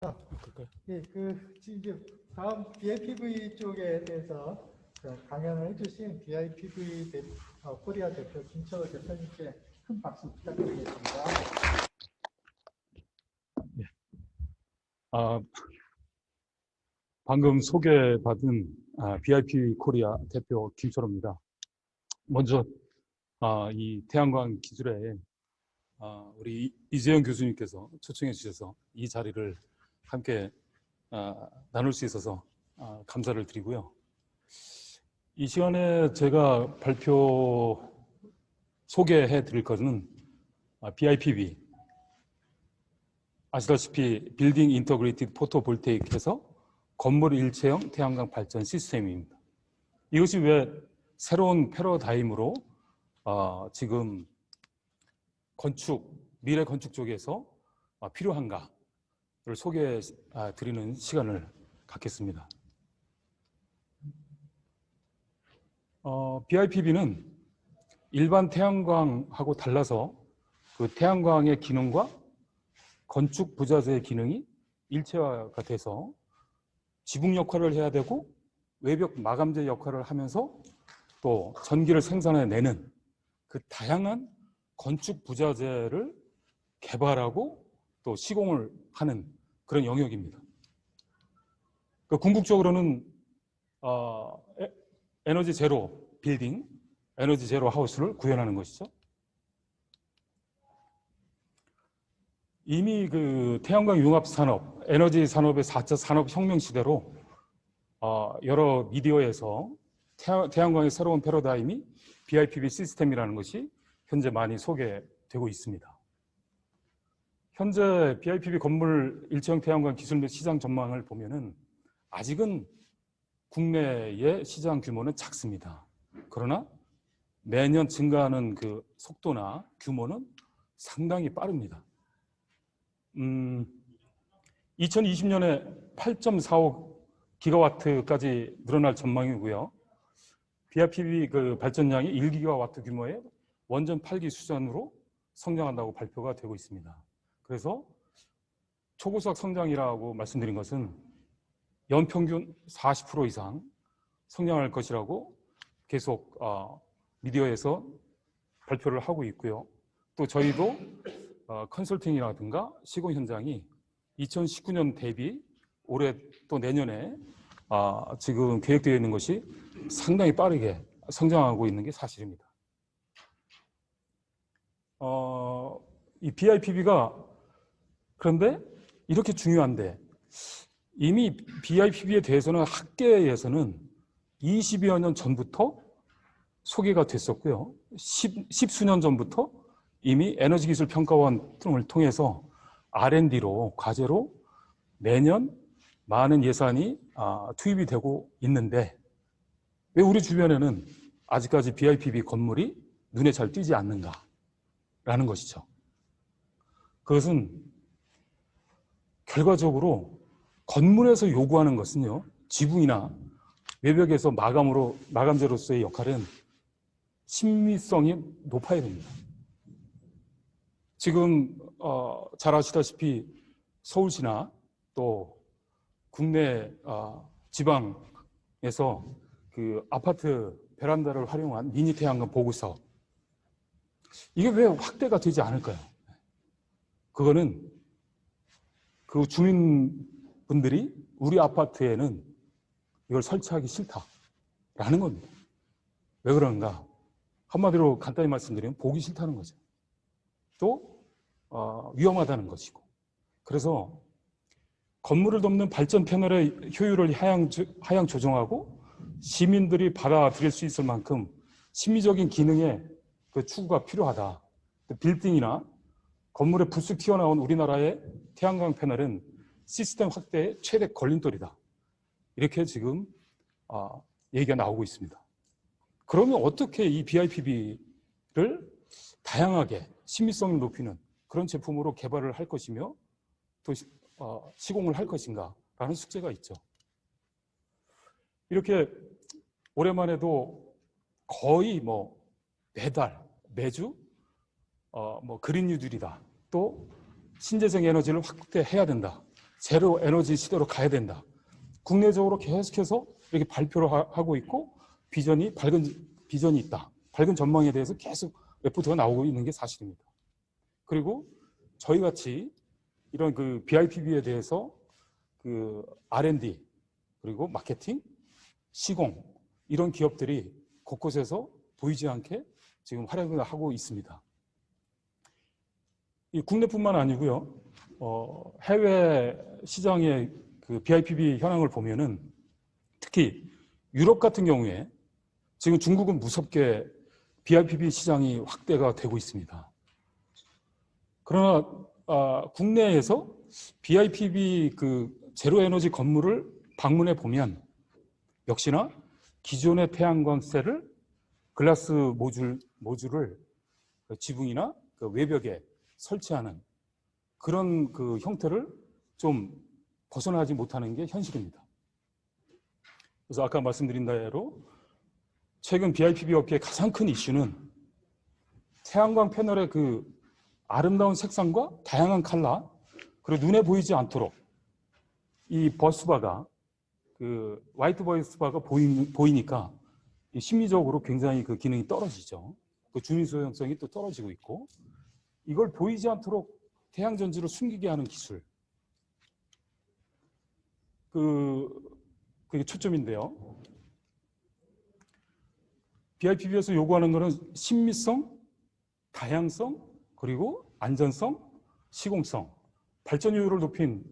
예, 지금 다음 BIPV 쪽에 대해서 강연을 해주신 BIPV 코리아 대표 김철호 대표님께 큰 박수 부탁드리겠습니다. 예. 방금 소개받은 BIPV 코리아 대표 김철호입니다. 먼저 이 태양광 기술에 우리 이재영 교수님께서 초청해 주셔서 이 자리를 함께 나눌 수 있어서 감사를 드리고요. 이 시간에 제가 발표 소개해 드릴 것은 BIPV, 아시다시피 빌딩 인터그레이티드 포토볼테이크에서 건물 일체형 태양광 발전 시스템입니다. 이것이 왜 새로운 패러다임으로 지금 미래 건축 쪽에서 필요한가를 소개해 드리는 시간을 갖겠습니다. BIPV는 일반 태양광하고 달라서 그 태양광의 기능과 건축 부자재의 기능이 일체화가 돼서 지붕 역할을 해야 되고 외벽 마감재 역할을 하면서 또 전기를 생산해내는 그 다양한 건축 부자재를 개발하고 또 시공을 하는 그런 영역입니다. 궁극적으로는 에너지 제로 빌딩, 에너지 제로 하우스를 구현하는 것이죠. 이미 그 태양광 융합 산업, 에너지 산업의 4차 산업혁명 시대로 여러 미디어에서 태양광의 새로운 패러다임이 BIPV 시스템이라는 것이 현재 많이 소개되고 있습니다. 현재 BIPV 건물 일체형 태양광 기술 및 시장 전망을 보면은 아직은 국내의 시장 규모는 작습니다. 그러나 매년 증가하는 그 속도나 규모는 상당히 빠릅니다. 2020년에 8.45 기가와트까지 늘어날 전망이고요. BIPV 그 발전량이 1기가와트 규모의 원전 8기 수준으로 성장한다고 발표가 되고 있습니다. 그래서 초고속 성장이라고 말씀드린 것은 연평균 40% 이상 성장할 것이라고 계속 미디어에서 발표를 하고 있고요. 또 저희도 컨설팅이라든가 시공 현장이 2019년 대비 올해 또 내년에 지금 계획되어 있는 것이 상당히 빠르게 성장하고 있는 게 사실입니다. 이 BIPV가 그런데 이렇게 중요한데 이미 BIPV에 대해서는 학계에서는 20여 년 전부터 소개가 됐었고요. 10수년 전부터 이미 에너지기술평가원 등을 통해서 R&D로 과제로 매년 많은 예산이 투입이 되고 있는데 왜 우리 주변에는 아직까지 BIPV 건물이 눈에 잘 띄지 않는가라는 것이죠. 그것은 결과적으로 건물에서 요구하는 것은요, 지붕이나 외벽에서 마감재로서의 역할은 신미성이 높아야 됩니다. 지금 잘 아시다시피 서울시나 또 국내 지방에서 그 아파트 베란다를 활용한 미니 태양광 보급 사업, 이게 왜 확대가 되지 않을까요? 그거는 그 주민분들이 우리 아파트에는 이걸 설치하기 싫다라는 겁니다. 왜 그런가? 한마디로 간단히 말씀드리면 보기 싫다는 거죠. 또 위험하다는 것이고. 그래서 건물을 돕는 발전 패널의 효율을 하향 조정하고 시민들이 받아들일 수 있을 만큼 심미적인 기능의 그 추구가 필요하다. 빌딩이나 건물에 불쑥 튀어나온 우리나라의 태양광 패널은 시스템 확대의 최대 걸림돌이다. 이렇게 지금 얘기가 나오고 있습니다. 그러면 어떻게 이 BIPV를 다양하게 신미성을 높이는 그런 제품으로 개발을 할 것이며 또 시공을 할 것인가 라는 숙제가 있죠. 이렇게 오랜만에도 거의 매달, 매주 그린 뉴딜이다. 또 신재생 에너지를 확대해야 된다. 제로 에너지 시대로 가야 된다. 국내적으로 계속해서 이렇게 발표를 하고 있고 밝은 비전이 있다. 밝은 전망에 대해서 계속 레포트가 나오고 있는 게 사실입니다. 그리고 저희 같이 이런 그 BIPV에 대해서 그 R&D 그리고 마케팅, 시공 이런 기업들이 곳곳에서 보이지 않게 지금 활약을 하고 있습니다. 이 국내뿐만 아니고요. 해외 시장의 그 BIPV 현황을 보면은 특히 유럽 같은 경우에 지금 중국은 무섭게 BIPV 시장이 확대가 되고 있습니다. 그러나 국내에서 BIPV 그 제로 에너지 건물을 방문해 보면 역시나 기존의 태양광 셀을 글라스 모듈을 지붕이나 그 외벽에 설치하는 그런 그 형태를 좀 벗어나지 못하는 게 현실입니다. 그래서 아까 말씀드린 대로 최근 BIPV 업계의 가장 큰 이슈는 태양광 패널의 그 아름다운 색상과 다양한 컬러 그리고 눈에 보이지 않도록 이 버스바가 그 화이트 버스바가 보이니까 심리적으로 굉장히 그 기능이 떨어지죠. 그 주민 소형성이 또 떨어지고 있고 이걸 보이지 않도록 태양 전지를 숨기게 하는 기술 그게 초점인데요. BIPV에서 요구하는 것은 신미성, 다양성, 그리고 안전성, 시공성, 발전 효율을 높인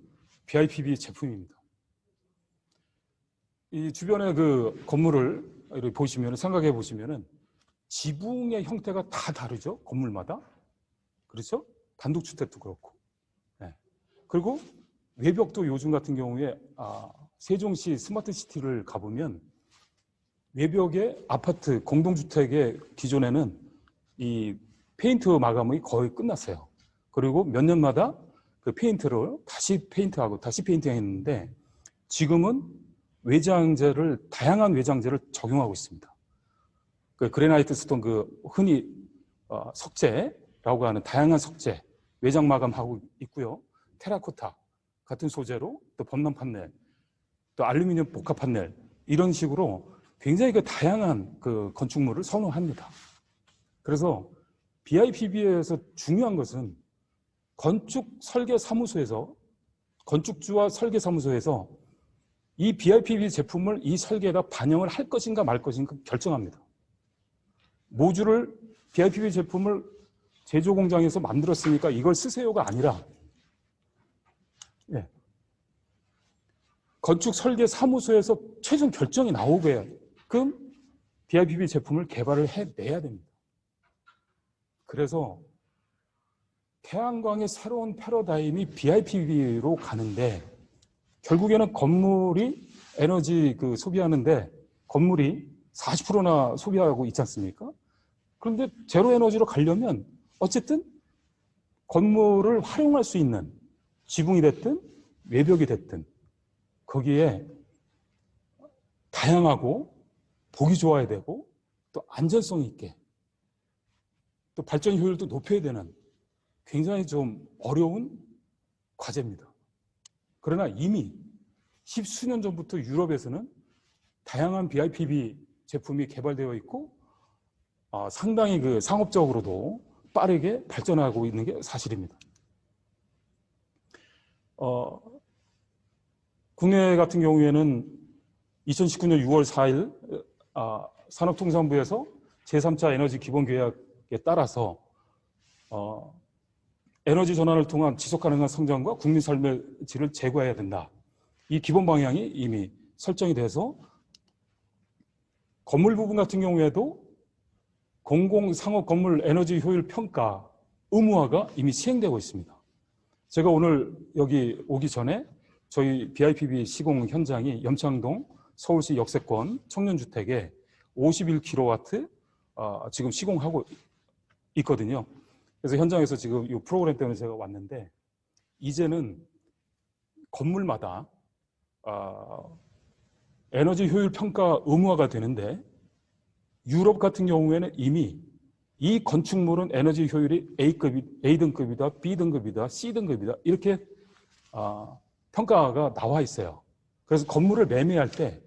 BIPV 제품입니다. 이 주변의 그 건물을 이렇게 보시면 생각해 보시면은 지붕의 형태가 다 다르죠. 건물마다. 그렇죠? 단독주택도 그렇고. 네. 그리고 외벽도 요즘 같은 경우에 세종시 스마트시티를 가보면 외벽의 아파트, 공동주택의 기존에는 이 페인트 마감이 거의 끝났어요. 그리고 몇 년마다 그 페인트를 다시 페인트하고 다시 페인팅했는데 지금은 다양한 외장재를 적용하고 있습니다. 그 그래나이트 스톤 그 흔히 석재라고 하는 다양한 석재 외장 마감하고 있고요. 테라코타 같은 소재로 또 범람 판넬, 또 알루미늄 복합 판넬 이런 식으로 굉장히 그 다양한 그 건축물을 선호합니다. 그래서 BIPV에서 중요한 것은 건축주와 설계사무소에서 이 BIPV 제품을 이 설계에다 반영을 할 것인가 말 것인가 결정합니다. BIPV 제품을 제조 공장에서 만들었으니까 이걸 쓰세요가 아니라 건축 설계 사무소에서 최종 결정이 나오게끔 BIPV 제품을 개발을 해내야 됩니다. 그래서 태양광의 새로운 패러다임이 BIPV로 가는데 결국에는 건물이 에너지 소비하는데 건물이 40%나 소비하고 있지 않습니까? 그런데 제로 에너지로 가려면 어쨌든 건물을 활용할 수 있는 지붕이 됐든 외벽이 됐든 거기에 다양하고 보기 좋아야 되고 또 안전성 있게 또 발전 효율도 높여야 되는 굉장히 좀 어려운 과제입니다. 그러나 이미 10수년 전부터 유럽에서는 다양한 BIPV 제품이 개발되어 있고 상당히 그 상업적으로도 빠르게 발전하고 있는 게 사실입니다. 국내 같은 경우에는 2019년 6월 4일 산업통상부에서 제3차 에너지 기본계약에 따라서 에너지 전환을 통한 지속가능한 성장과 국민 삶의 질을 제고해야 된다. 이 기본 방향이 이미 설정이 돼서 건물 부분 같은 경우에도 공공상업 건물 에너지 효율 평가 의무화가 이미 시행되고 있습니다. 제가 오늘 여기 오기 전에 저희 BIPV 시공 현장이 염창동 서울시 역세권 청년주택에 51kW 지금 시공하고 있거든요. 그래서 현장에서 지금 이 프로그램 때문에 제가 왔는데 이제는 건물마다 에너지 효율 평가 의무화가 되는데 유럽 같은 경우에는 이미 이 건축물은 에너지 효율이 A등급이다, B등급이다, C등급이다 이렇게 평가가 나와 있어요. 그래서 건물을 매매할 때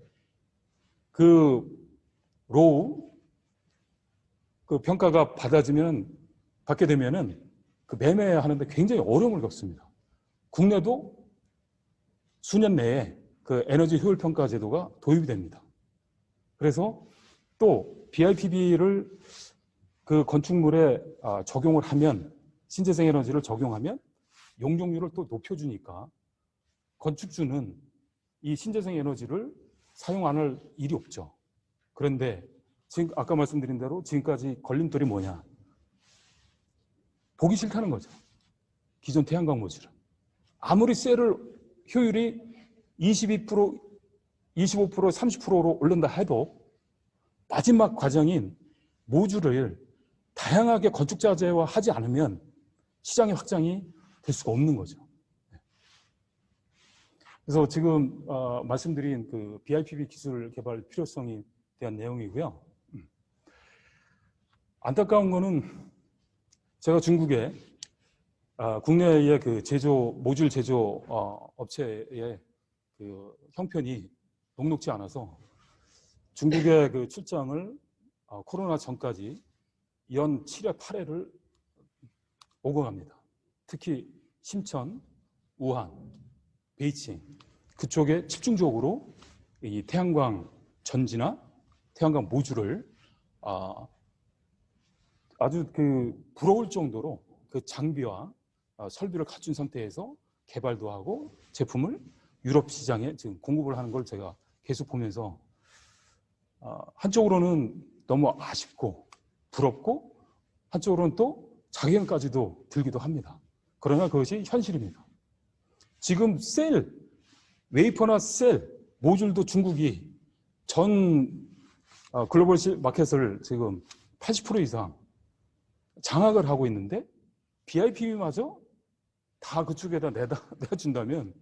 그 로우 그 평가가 받게 되면은 그 매매하는데 굉장히 어려움을 겪습니다. 국내도 수년 내에 그 에너지 효율 평가 제도가 도입이 됩니다. 그래서 또 BIPB를 그 건축물에 적용을 하면, 신재생 에너지를 적용하면 용적률을 또 높여주니까 건축주는 이 신재생 에너지를 사용 안 할 일이 없죠. 그런데 지금 아까 말씀드린 대로 지금까지 걸림돌이 뭐냐? 보기 싫다는 거죠. 기존 태양광 모듈은. 아무리 셀을 효율이 22%, 25%, 30%로 오른다 해도 마지막 과정인 모듈을 다양하게 건축 자재화하지 않으면 시장의 확장이 될 수가 없는 거죠. 그래서 지금 말씀드린 그 BIPV 기술 개발 필요성에 대한 내용이고요. 안타까운 거는 제가 중국에 국내의 그 모듈 제조 업체의 그 형편이 녹록지 않아서 중국의 그 출장을 코로나 전까지 연 7회, 8회를 오고 갑니다. 특히 심천, 우한, 베이징 그쪽에 집중적으로 이 태양광 전지나 태양광 모듈을 아주 그 부러울 정도로 그 장비와 설비를 갖춘 상태에서 개발도 하고 제품을 유럽 시장에 지금 공급을 하는 걸 제가 계속 보면서 한쪽으로는 너무 아쉽고 부럽고 한쪽으로는 또 자괴감까지도 들기도 합니다. 그러나 그것이 현실입니다. 지금 웨이퍼나 셀, 모듈도 중국이 전 글로벌 마켓을 지금 80% 이상 장악을 하고 있는데 BIPV마저 다 그쪽에다 내준다면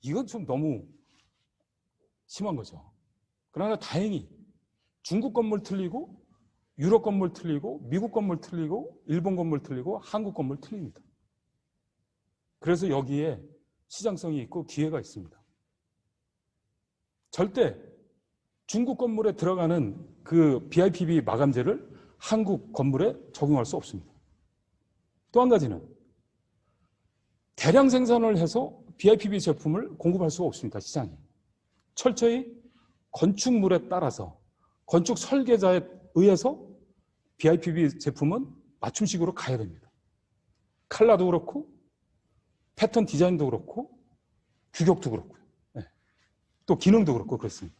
이건 좀 너무 심한 거죠. 그러나 다행히 중국 건물 틀리고 유럽 건물 틀리고 미국 건물 틀리고 일본 건물 틀리고 한국 건물 틀립니다. 그래서 여기에 시장성이 있고 기회가 있습니다. 절대 중국 건물에 들어가는 그 BIPV 마감재를 한국 건물에 적용할 수 없습니다. 또 한 가지는 대량 생산을 해서 BIPV 제품을 공급할 수가 없습니다. 시장에. 철저히 건축물에 따라서 건축 설계자에 의해서 BIPV 제품은 맞춤식으로 가야 됩니다. 컬러도 그렇고 패턴 디자인도 그렇고 규격도 그렇고요. 네. 또 기능도 그렇고 그렇습니다.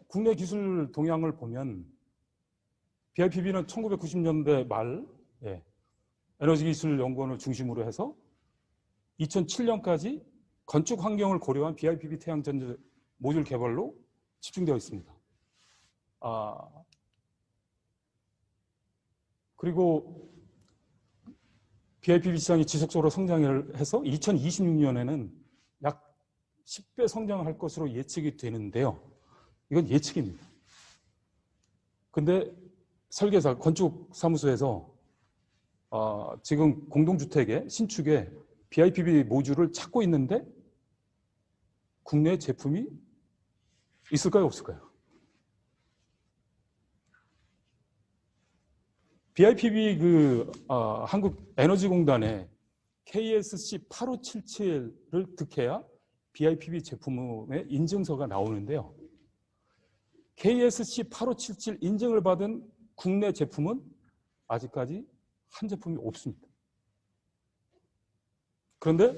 국내 기술 동향을 보면 BIPV는 1990년대 말 에너지기술연구원을 중심으로 해서 2007년까지 건축 환경을 고려한 BIPV 태양전지 모듈 개발로 집중되어 있습니다. 그리고 BIPV 시장이 지속적으로 성장을 해서 2026년에는 약 10배 성장할 것으로 예측이 되는데요. 이건 예측입니다. 근데 설계사, 건축사무소에서 지금 공동주택의 신축에 BIPV 모듈을 찾고 있는데 국내 제품이 있을까요, 없을까요? BIPV 한국에너지공단의 KSC 8577을 득해야 BIPV 제품의 인증서가 나오는데요. KSC 8577 인증을 받은 국내 제품은 아직까지 한 제품이 없습니다. 그런데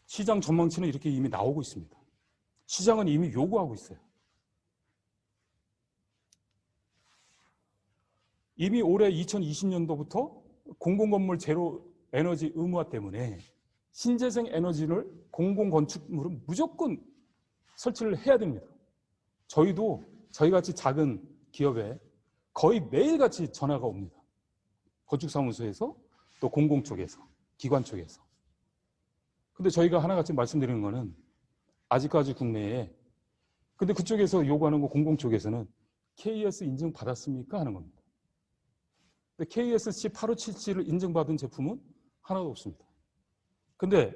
시장 전망치는 이렇게 이미 나오고 있습니다. 시장은 이미 요구하고 있어요. 이미 올해 2020년도부터 공공건물 제로 에너지 의무화 때문에 신재생 에너지를 공공건축물은 무조건 설치를 해야 됩니다. 저희같이 작은 기업에 거의 매일같이 전화가 옵니다. 건축사무소에서 또 공공 쪽에서, 기관 쪽에서. 근데 저희가 하나같이 말씀드리는 거는 아직까지 국내에 근데 그쪽에서 요구하는 거 공공 쪽에서는 KS 인증 받았습니까? 하는 겁니다. 근데 KSC 8577을 인증받은 제품은 하나도 없습니다. 근데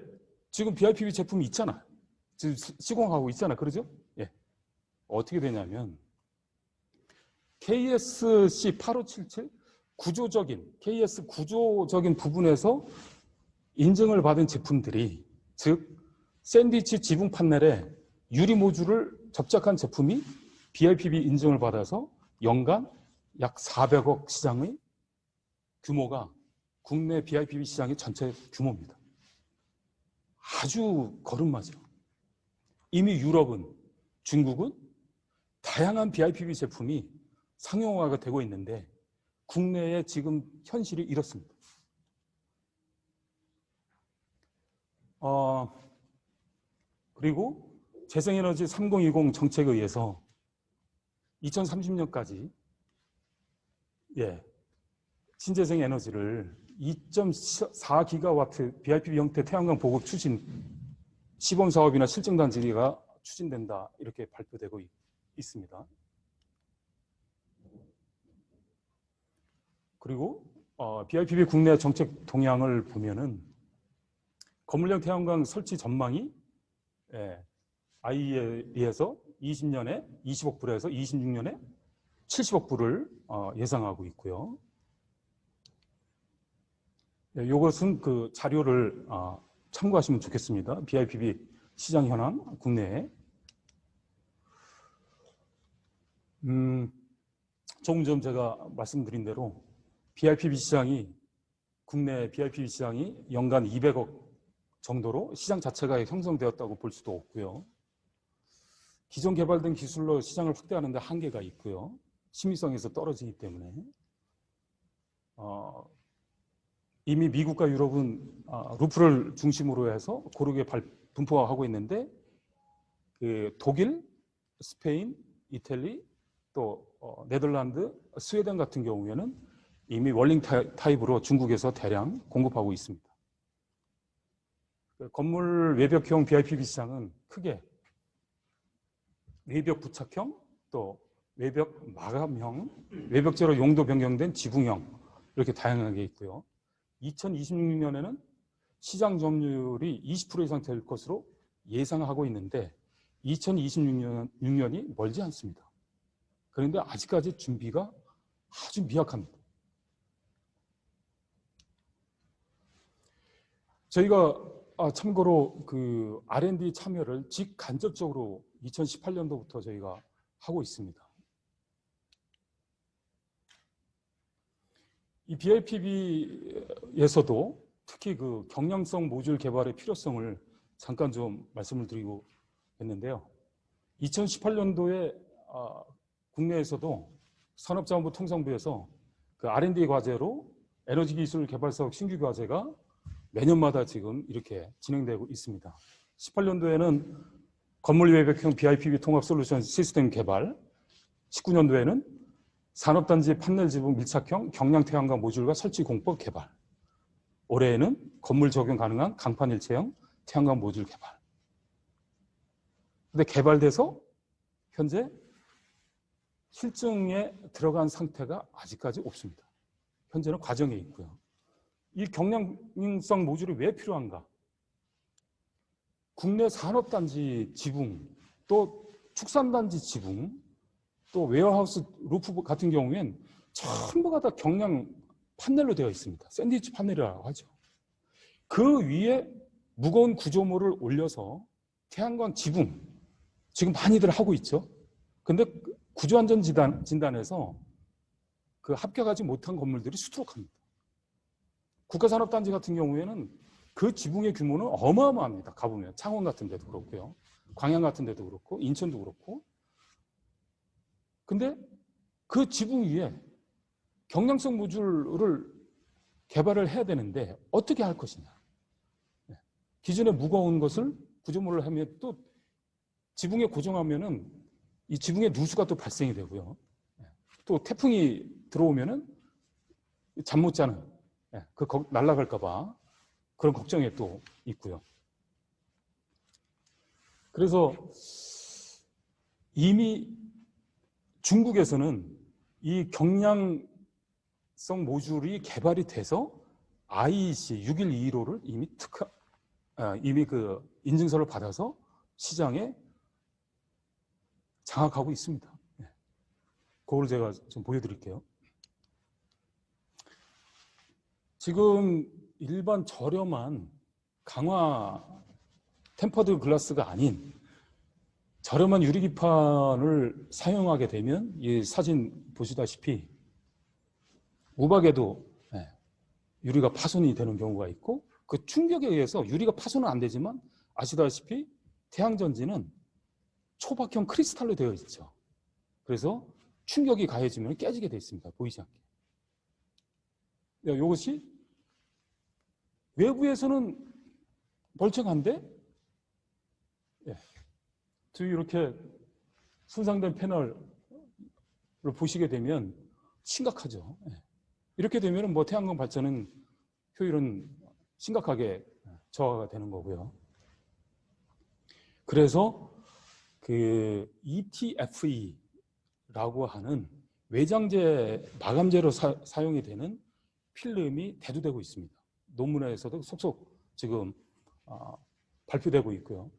지금 BIPV 제품이 있잖아. 지금 시공하고 있잖아. 그러죠? 예. 어떻게 되냐면 KSC 8577 KS 구조적인 부분에서 인증을 받은 제품들이, 즉 샌드위치 지붕 판넬에 유리 모듈을 접착한 제품이 BIPV 인증을 받아서 연간 약 400억 시장의 규모가 국내 BIPV 시장의 전체 규모입니다. 아주 걸음마죠. 이미 유럽은, 중국은 다양한 BIPV 제품이 상용화가 되고 있는데 국내에 지금 현실이 이렇습니다. 그리고 재생에너지 3020 정책에 의해서 2030년까지 신재생 에너지를 2.4기가와트 BIPV 형태 태양광 보급 추진 시범 사업이나 실증 단지가 추진된다, 이렇게 발표되고 있습니다. 그리고 BIPV 국내 정책 동향을 보면은 건물형 태양광 설치 전망이 IEA에서 20년에 20억 불에서 26년에 70억 불을 예상하고 있고요. 이것은 그 자료를 참고하시면 좋겠습니다. BIPV 시장 현황 국내에. 조금 전 제가 말씀드린 대로 BIPV 시장이, 국내 BIPV 시장이 연간 200억 정도로 시장 자체가 형성되었다고 볼 수도 없고요. 기존 개발된 기술로 시장을 확대하는 데 한계가 있고요. 심의성에서 떨어지기 때문에. 이미 미국과 유럽은 루프를 중심으로 해서 고르게 분포하고 있는데, 그 독일, 스페인, 이탈리, 또 네덜란드, 스웨덴 같은 경우에는 이미 월링 타입으로 중국에서 대량 공급하고 있습니다. 건물 외벽형 BIPV 시장은 크게 외벽 부착형, 또 외벽 마감형, 외벽재로 용도 변경된 지붕형, 이렇게 다양하게 있고요. 2026년에는 시장 점유율이 20% 이상 될 것으로 예상하고 있는데 2026년이 멀지 않습니다. 그런데 아직까지 준비가 아주 미약합니다. 저희가 참고로 그 R&D 참여를 직간접적으로 2018년도부터 저희가 하고 있습니다. 이 BIPV에서도 특히 그 경량성 모듈 개발의 필요성을 잠깐 좀 말씀을 드리고 했는데요. 2018년도에 국내에서도 산업자원부 통상부에서 그 R&D 과제로 에너지 기술 개발 사업 신규 과제가 매년마다 지금 이렇게 진행되고 있습니다. 18년도에는 건물 외벽형 BIPV 통합 솔루션 시스템 개발, 19년도에는 산업단지 판넬 지붕 밀착형 경량 태양광 모듈과 설치 공법 개발, 올해에는 건물 적용 가능한 강판 일체형 태양광 모듈 개발. 근데 개발돼서 현재 실증에 들어간 상태가 아직까지 없습니다. 현재는 과정에 있고요. 이 경량성 모듈이 왜 필요한가? 국내 산업단지 지붕, 또 축산단지 지붕, 또 웨어하우스 루프 같은 경우엔 전부가 다 경량 판넬로 되어 있습니다. 샌드위치 판넬이라고 하죠. 그 위에 무거운 구조물을 올려서 태양광 지붕, 지금 많이들 하고 있죠. 근데 구조안전 진단에서 그 합격하지 못한 건물들이 수두룩합니다. 국가산업단지 같은 경우에는 그 지붕의 규모는 어마어마합니다. 가보면 창원 같은 데도 그렇고요. 광양 같은 데도 그렇고 인천도 그렇고. 근데 그 지붕 위에 경량성 모듈을 개발을 해야 되는데 어떻게 할 것이냐. 기존에 무거운 것을 구조물을 하면 또 지붕에 고정하면은 이 지붕에 누수가 또 발생이 되고요. 또 태풍이 들어오면은 잠 못 자는, 날아갈까봐 그런 걱정이 또 있고요. 그래서 이미 중국에서는 이 경량성 모듈이 개발이 돼서 IEC 6125를 이미 그 인증서를 받아서 시장에 장악하고 있습니다. 그걸 제가 좀 보여드릴게요. 지금 일반 저렴한 강화 템퍼드 글라스가 아닌 저렴한 유리기판을 사용하게 되면 이 사진 보시다시피 우박에도 유리가 파손이 되는 경우가 있고, 그 충격에 의해서 유리가 파손은 안 되지만 아시다시피 태양전지는 초박형 크리스탈로 되어 있죠. 그래서 충격이 가해지면 깨지게 되어 있습니다. 보이지 않게. 이것이 외부에서는 멀쩡한데 이렇게 손상된 패널을 보시게 되면 심각하죠. 이렇게 되면 뭐 태양광 발전은 효율은 심각하게 저하가 되는 거고요. 그래서 그 ETFE라고 하는 외장재 마감재로 사용이 되는 필름이 대두되고 있습니다. 논문에서도 속속 지금 발표되고 있고요.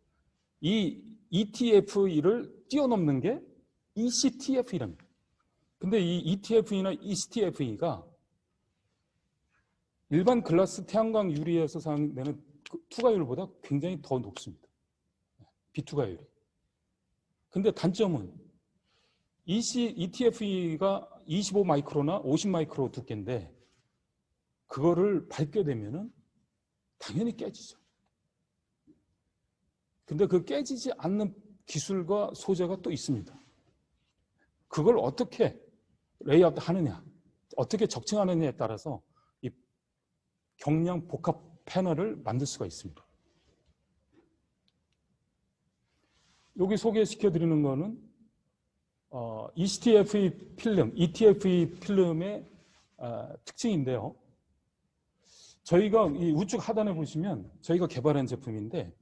이 ETFE를 뛰어넘는 게 ECTFE랍니다. 근데 이 ETFE나 ECTFE가 일반 글라스 태양광 유리에서 사용되는 투과율보다 굉장히 더 높습니다. 비투과율이. 근데 단점은 ETFE가 25 마이크로나 50 마이크로 두께인데 그거를 밟게 되면은 당연히 깨지죠. 근데 그 깨지지 않는 기술과 소재가 또 있습니다. 그걸 어떻게 레이아웃 하느냐, 어떻게 적층하느냐에 따라서 이 경량 복합 패널을 만들 수가 있습니다. 여기 소개시켜 드리는 거는 ECTFE 필름, ETFE 필름의 특징인데요. 저희가 이 우측 하단에 보시면 저희가 개발한 제품인데,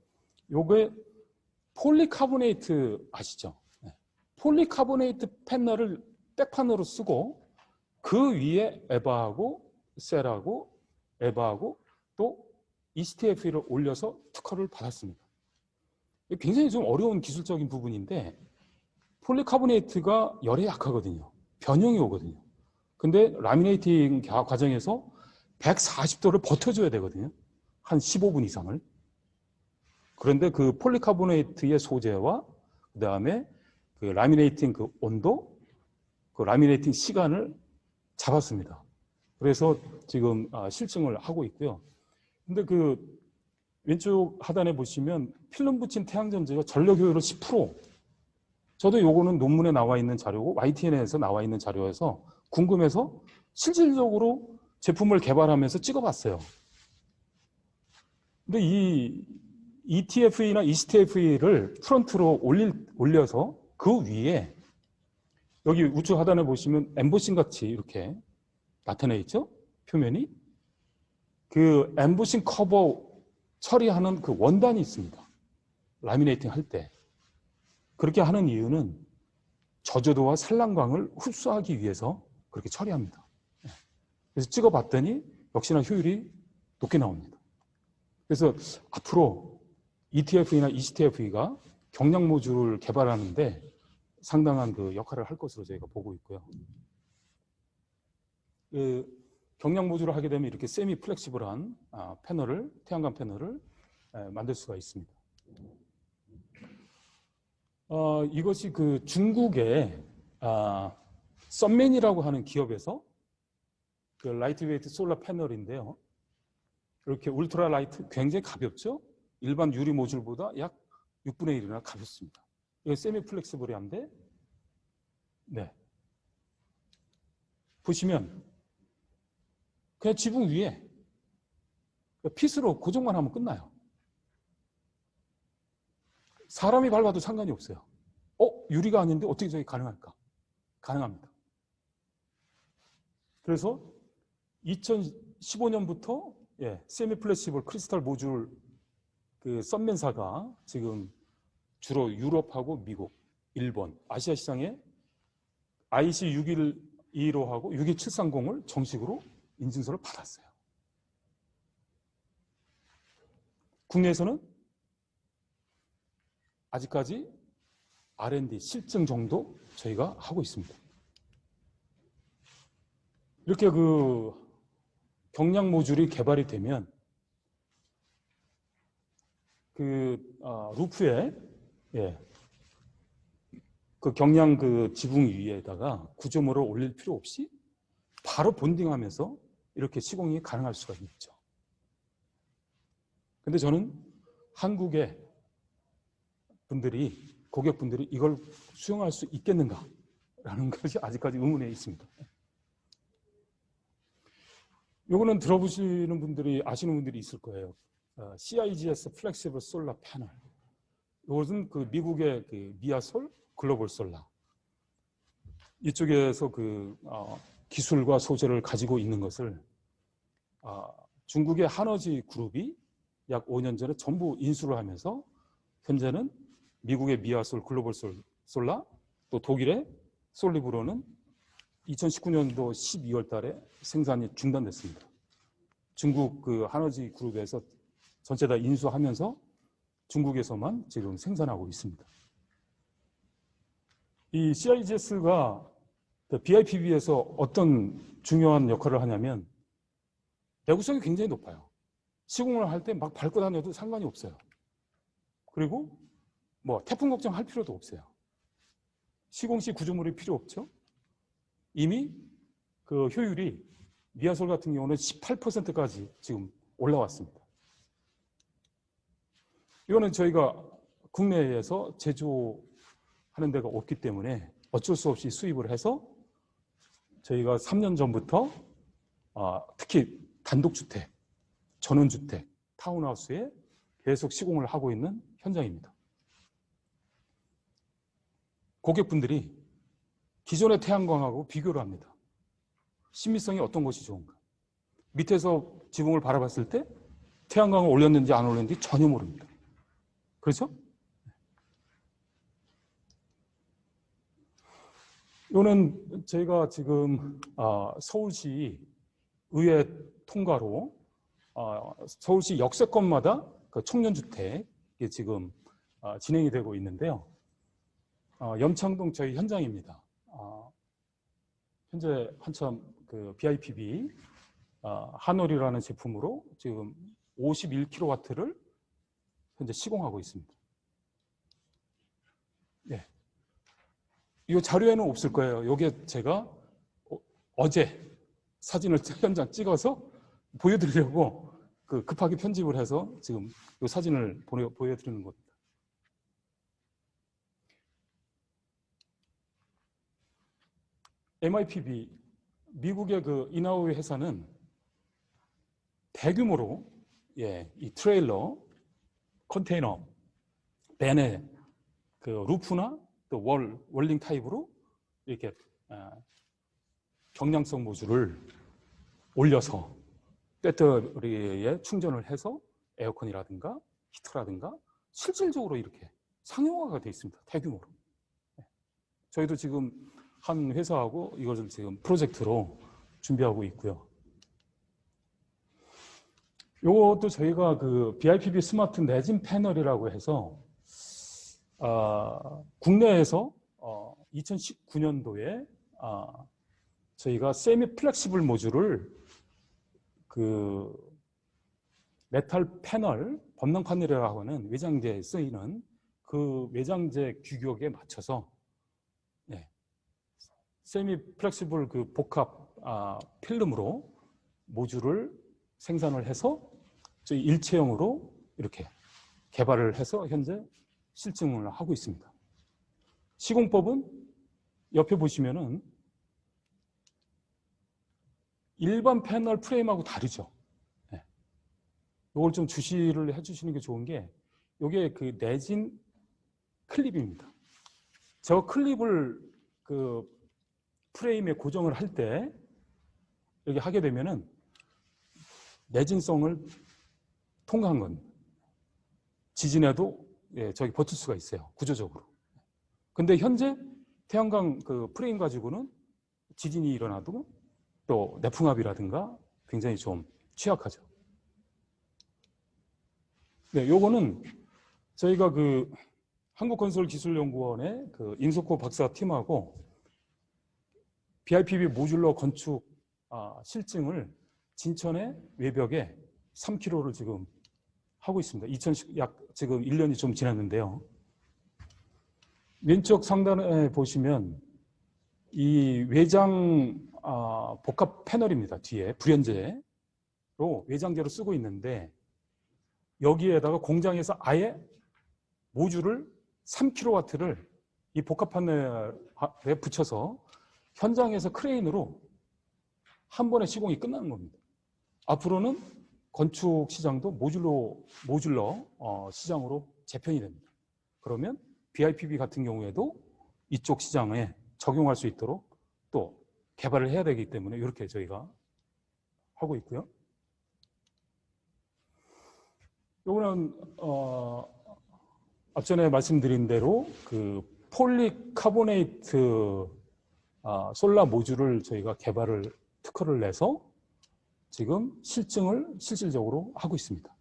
요게 폴리카보네이트 아시죠? 폴리카보네이트 패널을 백판으로 쓰고 그 위에 에바하고 셀하고 에바하고 또 ECTFE를 올려서 특허를 받았습니다. 굉장히 좀 어려운 기술적인 부분인데, 폴리카보네이트가 열에 약하거든요. 변형이 오거든요. 근데 라미네이팅 과정에서 140도를 버텨줘야 되거든요. 한 15분 이상을. 그런데 그 폴리카보네이트의 소재와 그 다음에 그 라미네이팅 그 온도, 그 라미네이팅 시간을 잡았습니다. 그래서 지금 실증을 하고 있고요. 근데 그 왼쪽 하단에 보시면 필름 붙인 태양전지가 전력 효율을 10%. 저도 요거는 논문에 나와 있는 자료고 YTN에서 나와 있는 자료여서 궁금해서 실질적으로 제품을 개발하면서 찍어봤어요. 근데 이 ETFE나 ECTFE를 프론트로 올려서 그 위에 여기 우측 하단에 보시면 엠보싱 같이 이렇게 나타내 있죠? 표면이. 그 엠보싱 커버 처리하는 그 원단이 있습니다. 라미네이팅 할 때. 그렇게 하는 이유는 저조도와 산란광을 흡수하기 위해서 그렇게 처리합니다. 그래서 찍어봤더니 역시나 효율이 높게 나옵니다. 그래서 앞으로 ETFE나 ECTFE가 경량 모듈을 개발하는데 상당한 그 역할을 할 것으로 저희가 보고 있고요. 그 경량 모듈을 하게 되면 이렇게 세미 플렉시블한 패널을, 태양광 패널을 만들 수가 있습니다. 이것이 그 중국의 썬맨이라고 하는 기업에서 그 라이트웨이트 솔라 패널인데요. 이렇게 울트라 라이트, 굉장히 가볍죠? 일반 유리 모듈보다 약 6분의 1이나 가볍습니다. 이게 세미 플렉시블한데, 네. 보시면 그냥 지붕 위에 핏으로 고정만 하면 끝나요. 사람이 밟아도 상관이 없어요. 유리가 아닌데 어떻게 저게 가능할까? 가능합니다. 그래서 2015년부터 세미 플렉시블 크리스탈 모듈 그 썬맨사가 지금 주로 유럽하고 미국, 일본, 아시아 시장에 IC 6125하고 62730을 정식으로 인증서를 받았어요. 국내에서는 아직까지 R&D 실증 정도 저희가 하고 있습니다. 이렇게 그 경량 모듈이 개발이 되면 루프에 그 경량 그 지붕 위에다가 구조물을 올릴 필요 없이 바로 본딩하면서 이렇게 시공이 가능할 수가 있죠. 근데 저는 한국의 분들이, 고객분들이 이걸 수용할 수 있겠는가라는 것이 아직까지 의문에 있습니다. 요거는 들어보시는 분들이, 아시는 분들이 있을 거예요. CIGS 플렉시블 솔라 패널. 이것은 그 미국의 그 미아솔 글로벌 솔라. 이쪽에서 그 기술과 소재를 가지고 있는 것을 중국의 하너지 그룹이 약 5년 전에 전부 인수를 하면서 현재는 미국의 미아솔 글로벌 솔라, 또 독일의 솔리브로는 2019년도 12월 달에 생산이 중단됐습니다. 중국 그 하너지 그룹에서 전체 다 인수하면서 중국에서만 지금 생산하고 있습니다. 이 CIGS가 BIPV에서 어떤 중요한 역할을 하냐면 내구성이 굉장히 높아요. 시공을 할 때 막 밟고 다녀도 상관이 없어요. 그리고 뭐 태풍 걱정할 필요도 없어요. 시공 시 구조물이 필요 없죠. 이미 그 효율이 미아솔 같은 경우는 18%까지 지금 올라왔습니다. 이거는 저희가 국내에서 제조하는 데가 없기 때문에 어쩔 수 없이 수입을 해서 저희가 3년 전부터 특히 단독주택, 전원주택, 타운하우스에 계속 시공을 하고 있는 현장입니다. 고객분들이 기존의 태양광하고 비교를 합니다. 신미성이 어떤 것이 좋은가? 밑에서 지붕을 바라봤을 때 태양광을 올렸는지 안 올렸는지 전혀 모릅니다. 그렇죠? 이거는 저희가 지금 서울시 의회 통과로 서울시 역세권마다 그 청년주택이 지금 진행이 되고 있는데요. 염창동 저희 현장입니다. 현재 한참 그 BIPV 한올이라는 제품으로 지금 51kW를 현재 시공하고 있습니다. 네. 이 자료에는 없을 거예요. 이게 제가 어제 사진을 현장 찍어서 보여드리려고 급하게 편집을 해서 지금 이 사진을 보여드리는 겁니다. MIPV, 미국의 그 이나우이 회사는 대규모로 이 트레일러, 컨테이너, 밴에 그 루프나 또 월링 타입으로 이렇게 경량성 모듈을 올려서 배터리에 충전을 해서 에어컨이라든가 히터라든가 실질적으로 이렇게 상용화가 되어 있습니다. 대규모로. 저희도 지금 한 회사하고 이것을 지금 프로젝트로 준비하고 있고요. 이것도 저희가 그 BIPV 스마트 내진 패널이라고 해서 국내에서 2019년도에 저희가 세미 플렉시블 모듈을 그 메탈 패널, 범람 패널이라고 하는 외장재에 쓰이는 그 외장재 규격에 맞춰서 세미 플렉시블 그 복합 필름으로 모듈을 생산을 해서 저희 일체형으로 이렇게 개발을 해서 현재 실증을 하고 있습니다. 시공법은 옆에 보시면은 일반 패널 프레임하고 다르죠. 이걸 좀 주시를 해주시는 게 좋은 게 이게 그 내진 클립입니다. 저 클립을 그 프레임에 고정을 할 때 여기 하게 되면은 내진성을 통과한 겁니다. 지진에도 저기 버틸 수가 있어요. 구조적으로. 근데 현재 태양광 그 프레임 가지고는 지진이 일어나도 또 내풍압이라든가 굉장히 좀 취약하죠. 네, 요거는 저희가 그 한국건설기술연구원의 그 임석호 박사 팀하고 BIPV 모듈러 건축 실증을 진천의 외벽에 3km를 지금 하고 있습니다. 약 지금 1년이 좀 지났는데요. 왼쪽 상단에 보시면 이 외장 복합 패널입니다. 뒤에 불연제로 외장재로 쓰고 있는데 여기에다가 공장에서 아예 모듈을 3kW를 이 복합 패널에 붙여서 현장에서 크레인으로 한 번에 시공이 끝나는 겁니다. 앞으로는 건축 시장도 모듈러 시장으로 재편이 됩니다. 그러면 BIPV 같은 경우에도 이쪽 시장에 적용할 수 있도록 또 개발을 해야 되기 때문에 이렇게 저희가 하고 있고요. 이거는 앞전에 말씀드린 대로 그 폴리카보네이트 솔라 모듈을 저희가 특허를 내서 지금 실증을 실질적으로 하고 있습니다.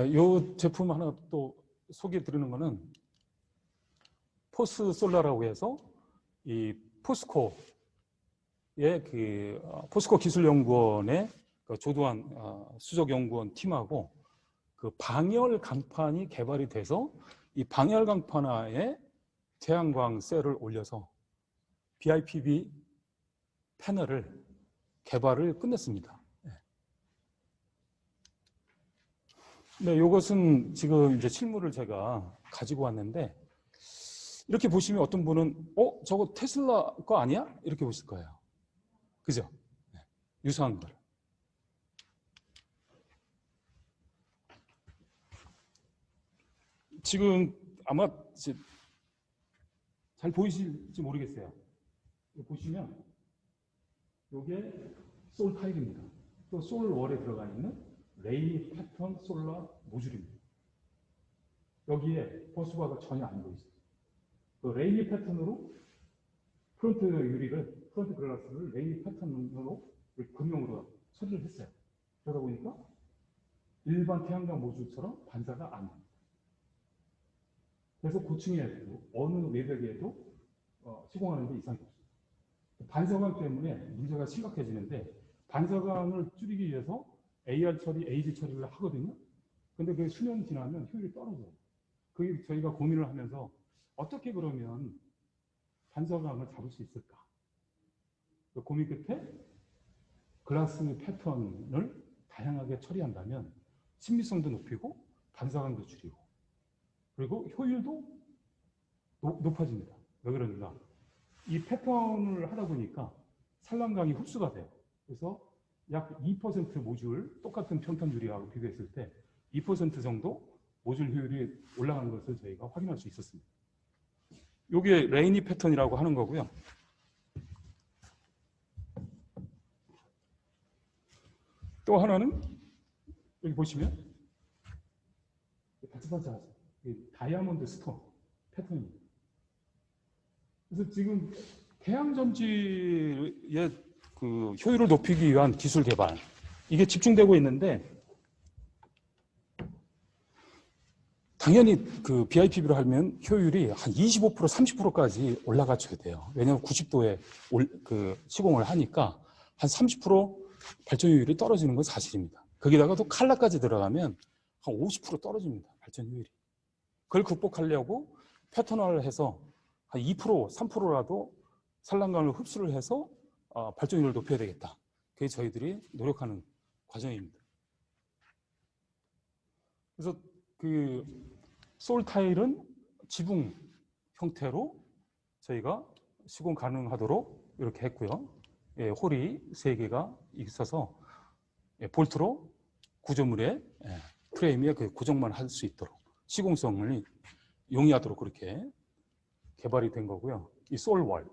이 제품 하나 또 소개해 드리는 거는 포스 솔라라고 해서 이 포스코의 포스코 기술연구원의 그 조두환 수석연구원 팀하고 그 방열 강판이 개발이 돼서 이 방열 강판화에 태양광 셀을 올려서 BIPV 패널을 개발을 끝냈습니다. 네, 이것은 지금 이제 실물을 제가 가지고 왔는데 이렇게 보시면 어떤 분은 저거 테슬라 거 아니야? 이렇게 보실 거예요. 그죠? 네, 유사한 걸. 지금 아마 잘 보이실지 모르겠어요. 보시면 이게 솔 타입입니다. 또 솔 월에 들어가 있는 레이 패턴 솔라 모듈입니다. 여기에 버스바가 전혀 안 보이죠. 그 레이 패턴으로 프론트 글라스를 레이 패턴으로 금형으로 처리를 했어요. 그러다 보니까 일반 태양광 모듈처럼 반사가 안 됩니다. 그래서 고층에도 어느 외벽에도 시공하는 데 이상이 없어요. 반사광 때문에 문제가 심각해지는데 반사광을 줄이기 위해서 AR 처리, AD 처리를 하거든요. 근데 그 수년 지나면 효율이 떨어져요. 그게 저희가 고민을 하면서 어떻게 그러면 반사광을 잡을 수 있을까? 그 고민 끝에 글라스 패턴을 다양하게 처리한다면 친밀성도 높이고 반사광도 줄이고 그리고 효율도 높아집니다. 왜 그러는가? 이 패턴을 하다 보니까 산란광이 흡수가 돼요. 그래서 약 2% 모듈, 똑같은 평탄 유리하고 비교했을 때 2% 정도 모듈 효율이 올라가는 것을 저희가 확인할 수 있었습니다. 이게 레이니 패턴이라고 하는 거고요. 또 하나는 여기 보시면 반짝반짝하죠. 다이아몬드 스톤 패턴입니다. 그래서 지금 태양전지의 그 효율을 높이기 위한 기술 개발 이게 집중되고 있는데 당연히 그 BIPV로 하면 효율이 한 25% 30%까지 올라가줘야 돼요. 왜냐하면 90도에 시공을 하니까 한 30% 발전 효율이 떨어지는 건 사실입니다. 거기다가 또 칼라까지 들어가면 한 50% 떨어집니다. 발전 효율이. 그걸 극복하려고 패턴화를 해서 한 2% 3%라도 산란광을 흡수를 해서 발전율을 높여야 되겠다. 그게 저희들이 노력하는 과정입니다. 그래서 그 솔 타일은 지붕 형태로 저희가 시공 가능하도록 이렇게 했고요. 예, 홀이 3개가 있어서 볼트로 구조물에 프레임에 그 고정만 할 수 있도록 시공성을 용이하도록 그렇게 개발이 된 거고요. 이 솔월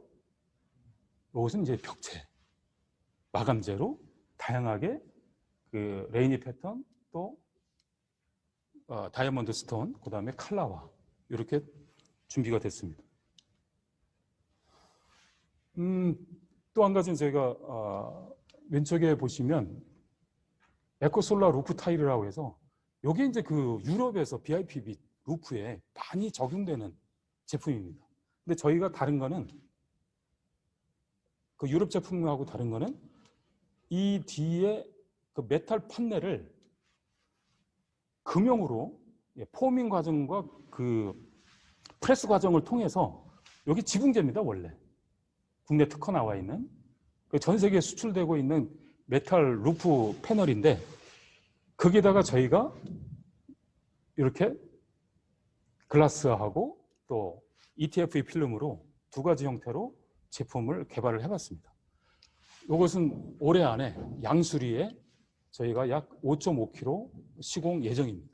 이것은 이제 벽체 마감재로 다양하게 그 레이니 패턴 또 다이아몬드 스톤 그 다음에 칼라와 이렇게 준비가 됐습니다. 또 한 가지는 저희가 왼쪽에 보시면 에코솔라 루프 타일이라고 해서 이게 이제 그 유럽에서 BIPV 루프에 많이 적용되는 제품입니다. 근데 저희가 다른 거는 그 유럽 제품하고 다른 거는 이 뒤에 그 메탈 판넬을 금형으로 포밍 과정과 그 프레스 과정을 통해서 여기 지붕재입니다. 원래 국내 특허 나와 있는 전 세계에 수출되고 있는 메탈 루프 패널인데 거기다가 저희가 이렇게 글라스하고 또 ETFE 필름으로 두 가지 형태로 제품을 개발을 해봤습니다. 이것은 올해 안에 양수리에 저희가 약 5.5kg 시공 예정입니다.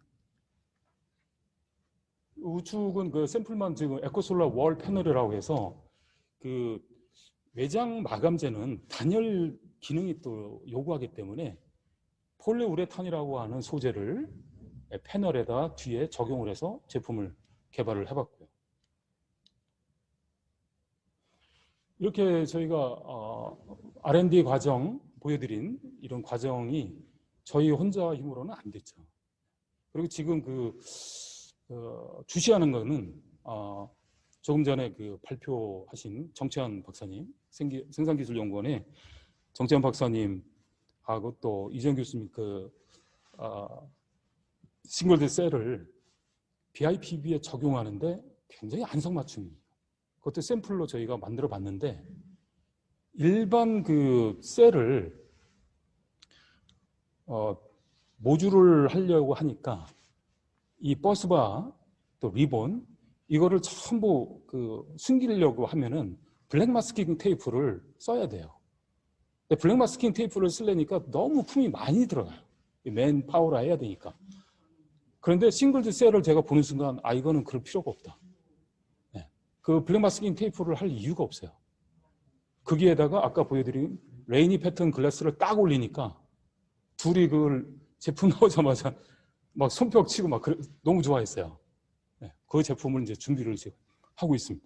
우측은 그 샘플만 지금 에코솔라 월 패널이라고 해서 그 외장 마감재는 단열 기능이 또 요구하기 때문에 폴리우레탄이라고 하는 소재를 패널에다 뒤에 적용을 해서 제품을 개발을 해봤고요. 이렇게 저희가 R&D 과정 보여드린 이런 과정이 저희 혼자 힘으로는 안 됐죠. 그리고 지금 주시하는 거는 조금 전에 그 발표하신 정채환 박사님, 생산기술연구원의 정채환 박사님하고 또 이정 교수님 싱글드 셀을 BIPV에 적용하는데 굉장히 안성맞춤입니다. 그것도 샘플로 저희가 만들어 봤는데 일반 그 셀을 모듈을 하려고 하니까 이 버스바 또 리본 이거를 전부 숨기려고 하면은 블랙 마스킹 테이프를 써야 돼요. 근데 블랙 마스킹 테이프를 쓰려니까 너무 품이 많이 들어가요. 맨 파워라 해야 되니까. 그런데 싱글드 셀을 제가 보는 순간 이거는 그럴 필요가 없다. 네. 그 블랙 마스킹 테이프를 할 이유가 없어요. 거기에다가 아까 보여드린 레이니 패턴 글라스를 딱 올리니까 둘이 그 제품 나오자마자 막 손뼉 치고 막 너무 좋아했어요. 네. 그 제품을 이제 준비를 지금 하고 있습니다.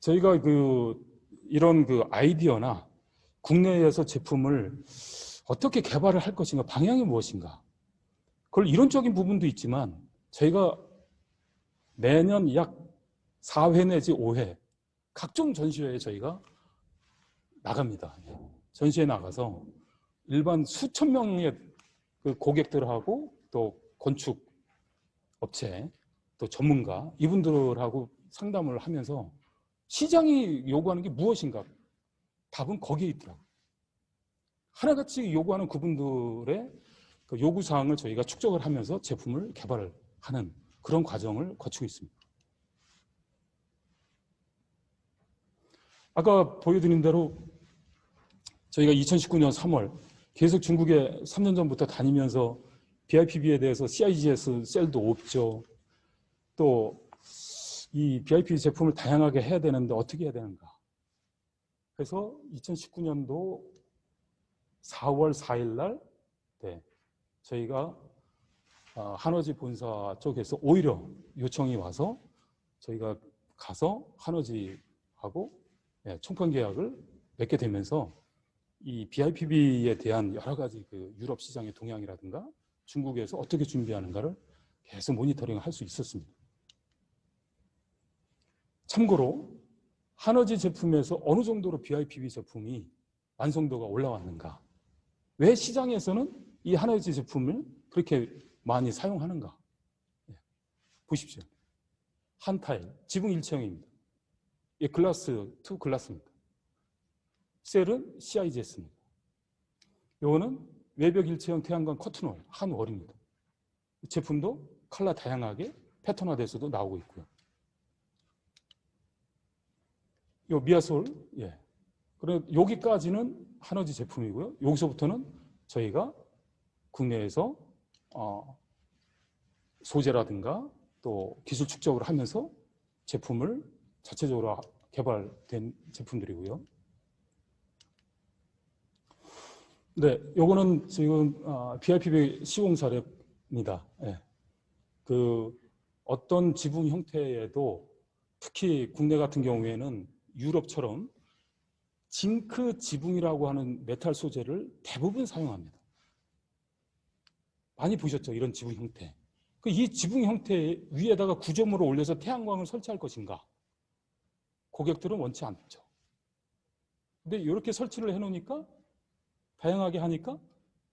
저희가 이런 아이디어나 국내에서 제품을 어떻게 개발을 할 것인가, 방향이 무엇인가. 그걸 이론적인 부분도 있지만 저희가 매년 약 4회 내지 5회 각종 전시회에 저희가 나갑니다. 전시회 나가서 일반 수천 명의 고객들하고 또 건축 업체 또 전문가 이분들하고 상담을 하면서 시장이 요구하는 게 무엇인가? 답은 거기에 있더라고요. 하나같이 요구하는 그분들의 요구사항을 저희가 축적을 하면서 제품을 개발을 하는 그런 과정을 거치고 있습니다. 아까 보여드린 대로 저희가 2019년 3월 계속 중국에 3년 전부터 다니면서 BIPV에 대해서 CIGS 셀도 없죠. 또 이 BIPV 제품을 다양하게 해야 되는데 어떻게 해야 되는가. 그래서 2019년도 4월 4일 날 저희가 한어지 본사 쪽에서 오히려 요청이 와서 저희가 가서 한어지하고 총판 계약을 맺게 되면서 이 BIPV에 대한 여러 가지 유럽 시장의 동향이라든가 중국에서 어떻게 준비하는가를 계속 모니터링을 할 수 있었습니다. 참고로 한어지 제품에서 어느 정도로 BIPV 제품이 완성도가 올라왔는가, 왜 시장에서는 이 한어지 제품을 그렇게 많이 사용하는가. 보십시오. 한 타일, 지붕 일체형입니다. 이 글라스 투 글라스입니다. 셀은 CIGS입니다. 이거는 외벽 일체형 태양광 커튼홀 한 월입니다. 제품도 컬러 다양하게 패턴화돼서도 나오고 있고요. 요 미아솔, 그럼 여기까지는 한어지 제품이고요. 여기서부터는 저희가 국내에서 소재라든가 또 기술 축적을 하면서 제품을 자체적으로 개발된 제품들이고요. 네, 요거는 지금 BIPV 시공 사례입니다. 어떤 지붕 형태에도 특히 국내 같은 경우에는 유럽처럼 징크 지붕이라고 하는 메탈 소재를 대부분 사용합니다. 많이 보셨죠? 이런 지붕 형태. 이 지붕 형태 위에다가 구조물을 올려서 태양광을 설치할 것인가? 고객들은 원치 않죠. 근데 이렇게 설치를 해놓으니까, 다양하게 하니까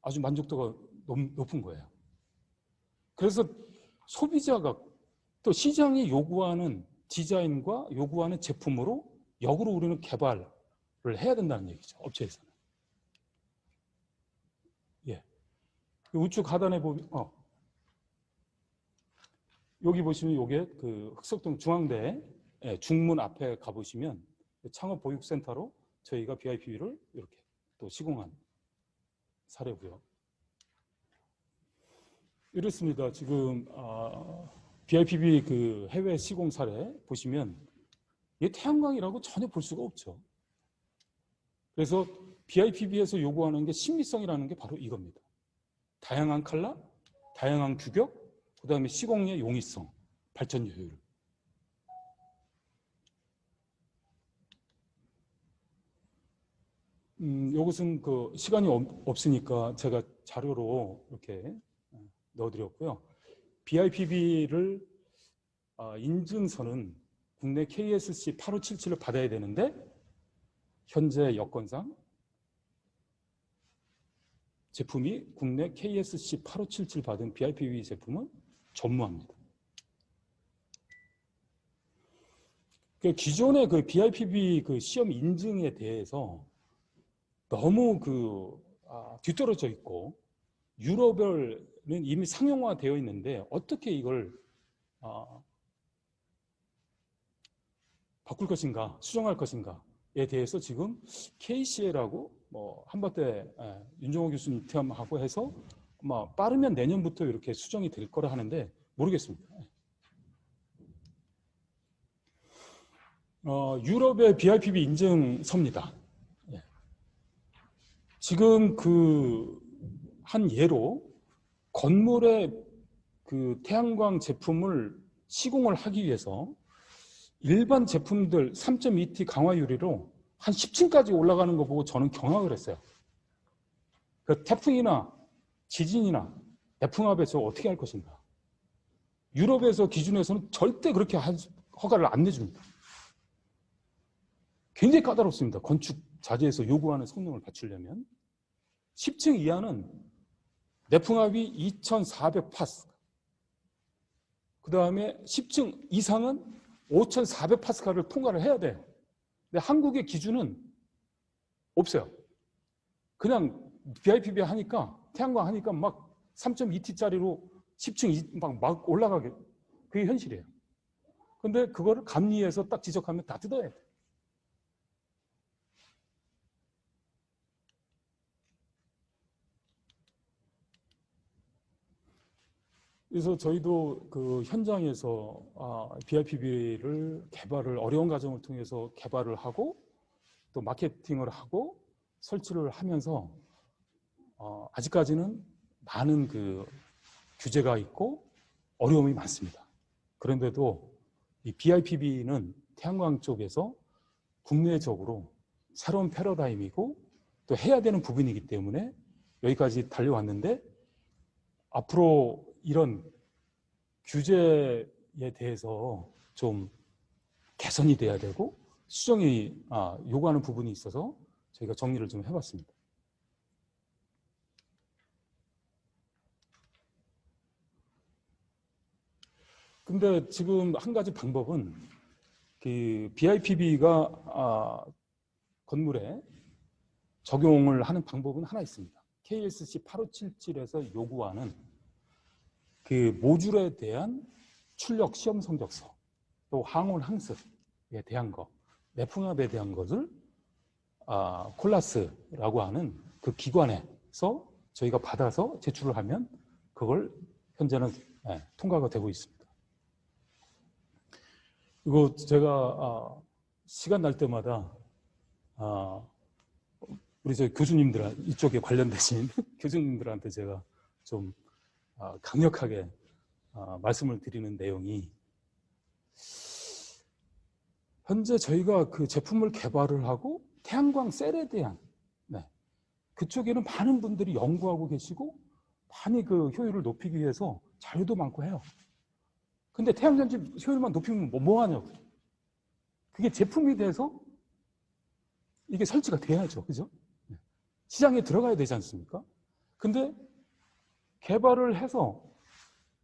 아주 만족도가 높은 거예요. 그래서 소비자가 또 시장이 요구하는 디자인과 요구하는 제품으로 역으로 우리는 개발을 해야 된다는 얘기죠. 업체에서는. 예. 우측 하단에 보면, 여기 보시면 요게 그 흑석동 중앙대 중문 앞에 가보시면 창업 보육센터로 저희가 BIPB를 이렇게 또 시공한 사례고요. 이렇습니다. 지금 BIPB 그 해외 시공 사례 보시면 이게 태양광이라고 전혀 볼 수가 없죠. 그래서 BIPB에서 요구하는 게 신미성이라는 게 바로 이겁니다. 다양한 컬러, 다양한 규격, 그 다음에 시공의 용이성, 발전 효율. 이것은 그 시간이 없으니까 제가 자료로 이렇게 넣어드렸고요. BIPB를 인증서는 국내 KSC 8577을 받아야 되는데 현재 여건상 제품이 국내 KSC 8577 받은 BIPB 제품은 전무합니다. 기존의 그 BIPB 그 시험 인증에 대해서 너무 뒤떨어져 있고 유럽은 이미 상용화되어 있는데 어떻게 이걸 바꿀 것인가, 수정할 것인가에 대해서 지금 KCL하고 한바태 윤정호 교수님 팀하고 해서 빠르면 내년부터 이렇게 수정이 될 거라 하는데 모르겠습니다. 유럽의 BIPB 인증서입니다. 지금 한 예로 건물의 그 태양광 제품을 시공을 하기 위해서 일반 제품들 3.2T 강화 유리로 한 10층까지 올라가는 거 보고 저는 경악을 했어요. 그 태풍이나 지진이나 내풍압에 저 어떻게 할 것인가. 유럽에서 기준에서는 절대 그렇게 허가를 안 내줍니다. 굉장히 까다롭습니다. 건축 자재에서 요구하는 성능을 갖추려면 10층 이하는 내풍압이 2400파스칼, 그 다음에 10층 이상은 5400파스칼을 통과를 해야 돼요. 근데 한국의 기준은 없어요. 그냥 BIPB 하니까 태양광 하니까 막 3.2T짜리로 10층 막 올라가게, 그게 현실이에요. 근데 그거를 감리해서 딱 지적하면 다 뜯어야 돼요. 그래서 저희도 그 현장에서 BIPB를 개발을 어려운 과정을 통해서 개발을 하고 또 마케팅을 하고 설치를 하면서 아직까지는 많은 그 규제가 있고 어려움이 많습니다. 그런데도 이 BIPB는 태양광 쪽에서 국내적으로 새로운 패러다임이고 또 해야 되는 부분이기 때문에 여기까지 달려왔는데 앞으로 이런 규제에 대해서 좀 개선이 돼야 되고 수정이 요구하는 부분이 있어서 저희가 정리를 좀 해봤습니다. 근데 지금 한 가지 방법은 그 BIPB가 건물에 적용을 하는 방법은 하나 있습니다. KSC 8577에서 요구하는 그 모듈에 대한 출력 시험 성적서, 또 항온 항습에 대한 거, 내풍압에 대한 것을 콜라스라고 하는 그 기관에서 저희가 받아서 제출을 하면 그걸 현재는 통과가 되고 있습니다. 그리고 제가 시간 날 때마다 우리 저 교수님들 이쪽에 관련되신 교수님들한테 제가 좀 강력하게 말씀을 드리는 내용이, 현재 저희가 그 제품을 개발을 하고 태양광 셀에 대한 네, 그쪽에는 많은 분들이 연구하고 계시고 많이 그 효율을 높이기 위해서 자료도 많고 해요. 근데 태양전지 효율만 높이면 뭐 하냐고. 그게 제품이 돼서 이게 설치가 돼야죠. 그죠? 시장에 들어가야 되지 않습니까? 근데 개발을 해서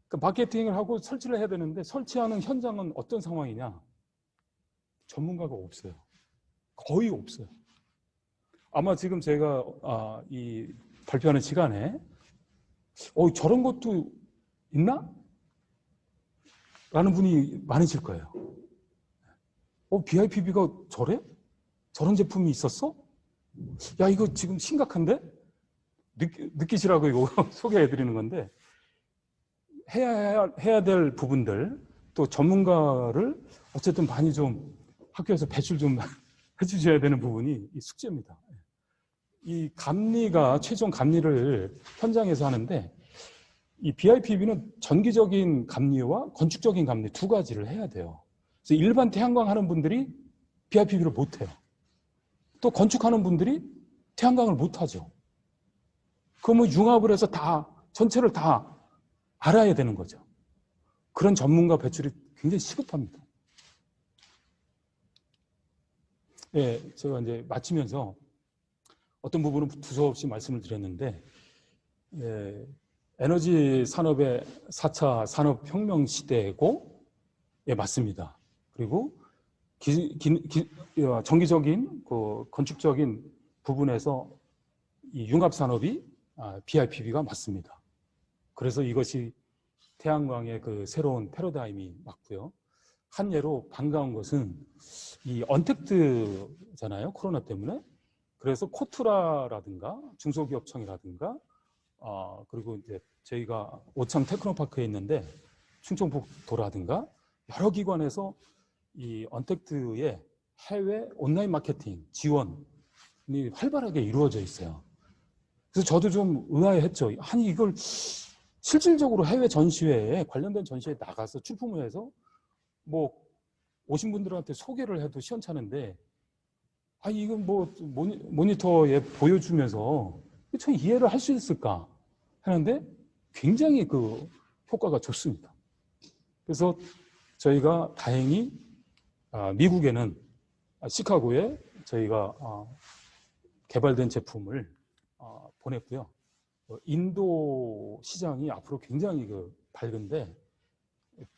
그 마케팅을 하고 설치를 해야 되는데 설치하는 현장은 어떤 상황이냐? 전문가가 없어요. 거의 없어요. 아마 지금 제가 이 발표하는 시간에 저런 것도 있나? 라는 분이 많으실 거예요. BIPV가 저래? 저런 제품이 있었어? 야, 이거 지금 심각한데? 느끼시라고 이거 소개해 드리는 건데, 해야 될 부분들, 또 전문가를 어쨌든 많이 좀 학교에서 배출 좀 해주셔야 되는 부분이 이 숙제입니다. 이 감리가, 최종 감리를 현장에서 하는데, 이 BIPV는 전기적인 감리와 건축적인 감리 두 가지를 해야 돼요. 그래서 일반 태양광 하는 분들이 BIPV를 못 해요. 또 건축하는 분들이 태양광을 못 하죠. 그러면 융합을 해서 전체를 다 알아야 되는 거죠. 그런 전문가 배출이 굉장히 시급합니다. 예, 제가 이제 마치면서 어떤 부분은 두서없이 말씀을 드렸는데, 예, 에너지 산업의 4차 산업혁명 시대고, 예, 맞습니다. 그리고 정기적인 건축적인 부분에서 이 융합산업이 BIPV가 맞습니다. 그래서 이것이 태양광의 그 새로운 패러다임이 맞고요. 한 예로 반가운 것은 이 언택트잖아요. 코로나 때문에. 그래서 코투라라든가 중소기업청이라든가 그리고 이제 저희가 오창 테크노파크에 있는데 충청북도라든가 여러 기관에서 이 언택트의 해외 온라인 마케팅 지원이 활발하게 이루어져 있어요. 그래서 저도 좀 의아해했죠. 아니 이걸 실질적으로 해외 전시회에 관련된 전시회에 나가서 출품을 해서 뭐 오신 분들한테 소개를 해도 시원찮은데 이건 뭐 모니터에 보여주면서 참 이해를 할 수 있을까 하는데 굉장히 그 효과가 좋습니다. 그래서 저희가 다행히 미국에는 시카고에 저희가 개발된 제품을 보냈고요. 인도 시장이 앞으로 굉장히 밝은데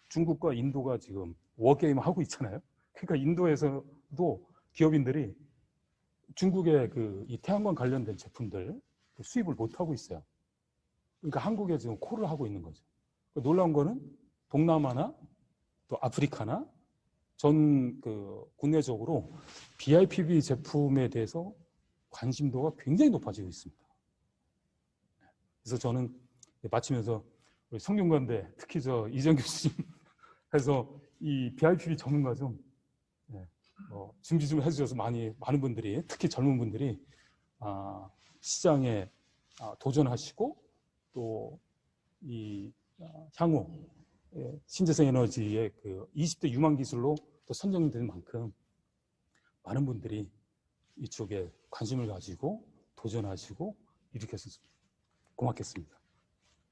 중국과 인도가 지금 워게임 하고 있잖아요. 그러니까 인도에서도 기업인들이 중국의 이 태양광 관련된 제품들 수입을 못 하고 있어요. 그러니까 한국에 지금 콜을 하고 있는 거죠. 놀라운 거는 동남아나 또 아프리카나 전 국내적으로 BIPV 제품에 대해서 관심도가 굉장히 높아지고 있습니다. 그래서 저는 마치면서 우리 성균관대 특히 이정 교수님 해서 이 BIPV 전문가 좀 준비 좀 해주셔서 많은 분들이 특히 젊은 분들이 시장에 도전하시고 또 이 향후 신재생 에너지의 20대 유망 기술로 또 선정된 만큼 많은 분들이 이쪽에 관심을 가지고 도전하시고 이렇게 해서 고맙겠습니다.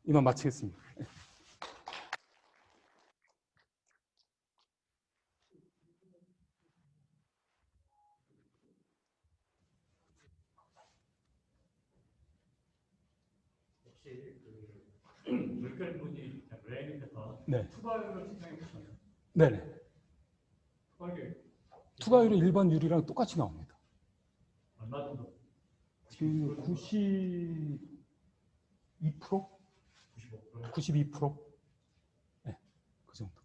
이만 마치겠습니다. 혹시 물결 분이 레인에서 네. 투과율을 측정해 보시나요? 네네. 투과율은 일반 유리랑 똑같이 나옵니다. 얼마 정도? 지금 92%? 95%? 92%? 네, 그 정도.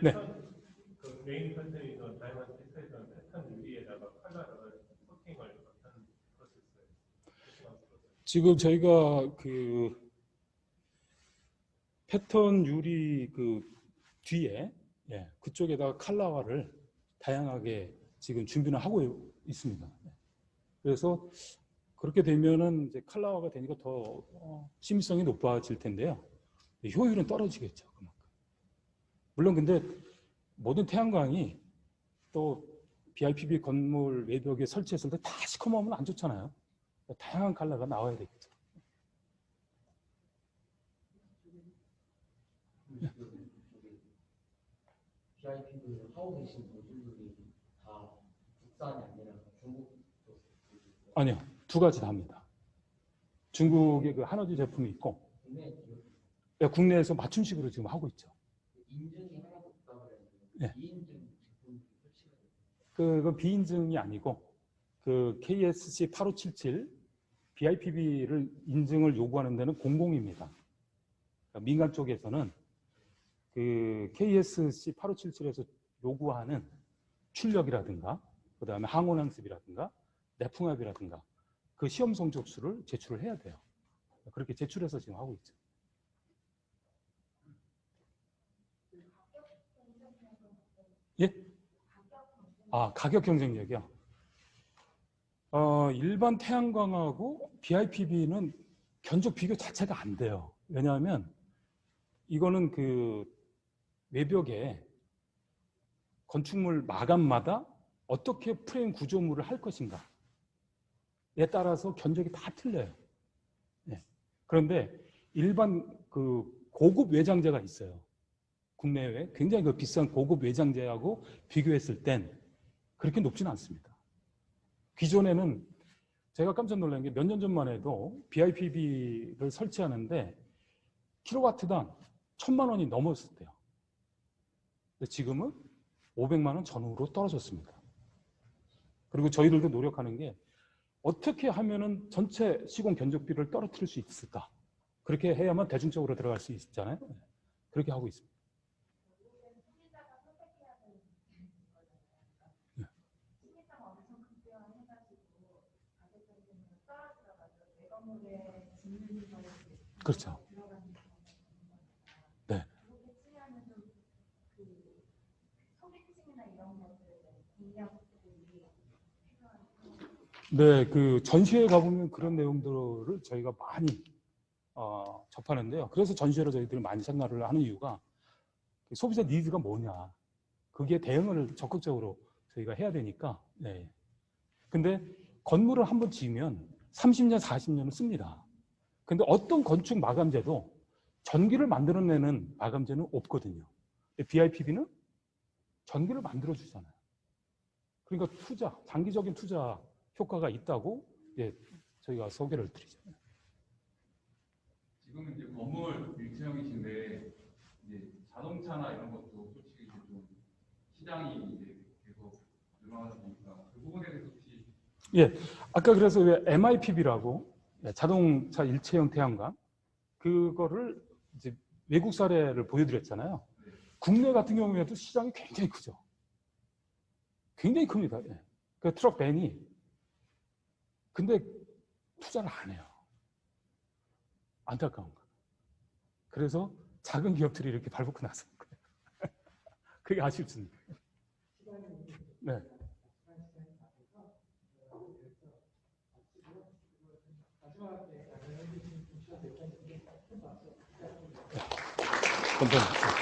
네. 그 메인 컨텐츠는 다이먼드 피스에서는 패턴 유리에다가 컬러를 코팅을 어떤 프로세스에 지금 저희가 패턴 유리 뒤에 그쪽에다가 컬러화를 다양하게 지금 준비를 하고 있습니다. 그래서 그렇게 되면은 이제 컬러화가 되니까 더 심의성이 높아질 텐데요. 효율은 떨어지겠죠. 그만큼. 물론 근데 모든 태양광이 또 BIPV 건물 외벽에 설치했을 때 다 시커먼면 안 좋잖아요. 다양한 컬러가 나와야 되겠죠. BIPV 하고 계신 분들이 다 국산이 아니라 중국 아니요, 두 가지 다 합니다. 중국의 그 한어지 제품이 있고, 국내 네, 국내에서 맞춤식으로 지금 하고 있죠. 인증이 하나도 없다고 그랬는데 네. 비인증 제품 설치가 돼요. 그 비인증이 아니고 그 KSC 8577 BIPV를 인증을 요구하는 데는 공공입니다. 그러니까 민간 쪽에서는 그 KSC 8577에서 요구하는 출력이라든가 그다음에 항온항습이라든가 내풍압이라든가 그 시험 성적수를 제출을 해야 돼요. 그렇게 제출해서 지금 하고 있죠. 예? 가격 경쟁력이요. 일반 태양광하고 BIPV는 견적 비교 자체가 안 돼요. 왜냐하면 이거는 그 외벽에 건축물 마감마다 어떻게 프레임 구조물을 할 것인가에 따라서 견적이 다 틀려요. 네. 그런데 일반 그 고급 외장재가 있어요. 국내외 굉장히 그 비싼 고급 외장재하고 비교했을 땐 그렇게 높지는 않습니다. 기존에는 제가 깜짝 놀란 게 몇 년 전만 해도 BIPV를 설치하는데 킬로와트당 1,000만 원이 넘었을 때요. 근데 지금은 500만 원 전후로 떨어졌습니다. 그리고 저희들도 노력하는 게 어떻게 하면은 전체 시공 견적비를 떨어뜨릴 수 있을까? 그렇게 해야만 대중적으로 들어갈 수 있잖아요. 그렇게 하고 있습니다. 그렇죠. 네. 네, 그 전시회 가보면 그런 내용들을 저희가 많이 접하는데요. 그래서 전시회로 저희들이 많이 참가를 하는 이유가 소비자 니즈가 뭐냐. 그게 대응을 적극적으로 저희가 해야 되니까. 네. 근데 건물을 한번 지으면 30년, 40년은 씁니다. 근데 어떤 건축 마감재도 전기를 만들어내는 마감재는 없거든요. BIPV는 전기를 만들어주잖아요. 그러니까 투자, 장기적인 투자 효과가 있다고 저희가 소개를 드리죠. 지금은 이제 건물 일체형이신데 이제 자동차나 이런 것도 솔직히 이제 좀 시장이 이제 계속 늘어나다 보니까 그 부분에 대해서 혹시 아까 그래서 왜 MIPV라고 자동차 일체형 태양광 그거를 이제 외국 사례를 보여드렸잖아요. 네. 국내 같은 경우에도 시장이 굉장히 크죠. 굉장히 큽니다. 그 트럭 밴이 근데 투자를 안 해요. 안타까운 거. 그래서 작은 기업들이 이렇게 발벗고 나서는 거예요. 그게 아쉽습니다. 네. 감사합니다.